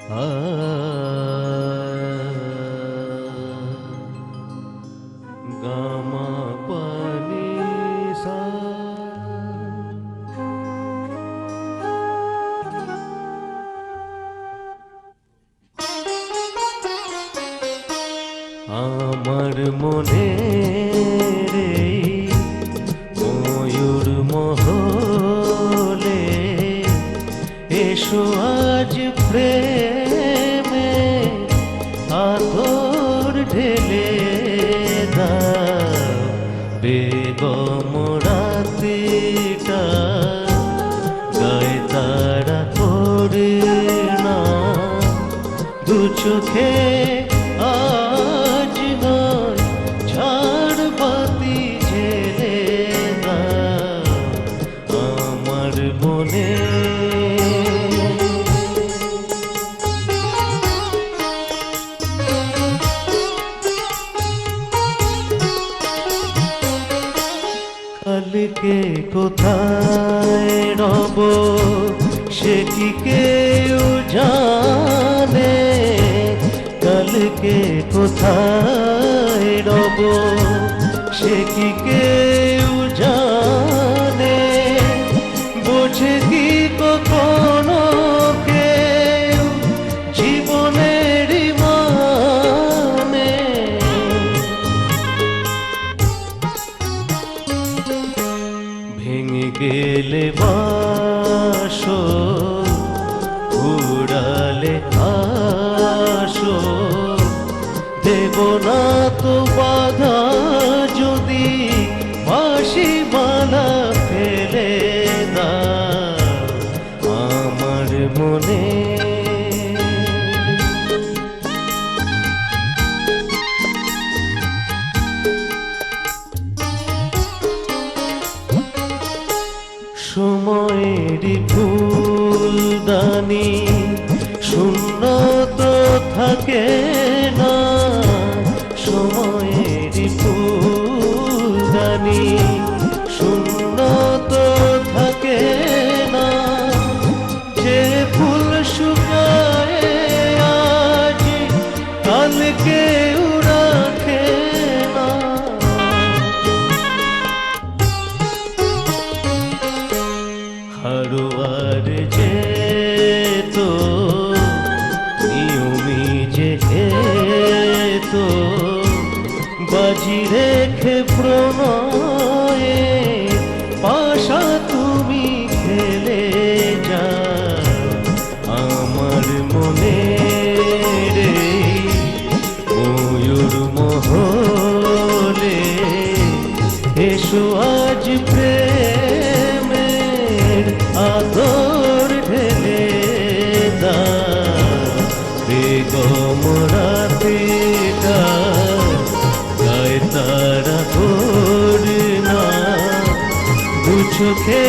আ গা মা পা নি সা। আমার মনে রে ময়ূর মহলে এসো আজ প্রেমে আতর ঢেলে দাও বেগম রাতিটা গায়ে তারা পড়ে না দু চোখে আজ নয় ঝাড় বাতি ঝেলে দাও আমার মনে। কালকে কোথায় রব সে কি কেউ জানে, কালকে কোথায় রব সে কি কেউ জানে, বোঝে কি কখনো কেউ জীবনের মানে। ভেঙে গেলে বাসো উড়ালে আসো দেব না তো বাধা যদি বাঁশি বালা ফেলে দাও আমার মনে। সময়েরই ফুলদানি শূন্য তো থাকে না, সময়েরই ফুলদানি শূন্য তো থাকে না, যে ফুল শুকায় আজ কালকে রাখে না। হারুয়ার যে তো নিয়মি যে তো বাজি রেখে প্রণয়ে পাশা তুমি খেলে যাও আমার মনে রে ময়ূর মহলে এসো আজ প্রেমের আদর ঢেলে দাও বেগম রাতিটা গায়ে তারা পড়ে না দু চোখে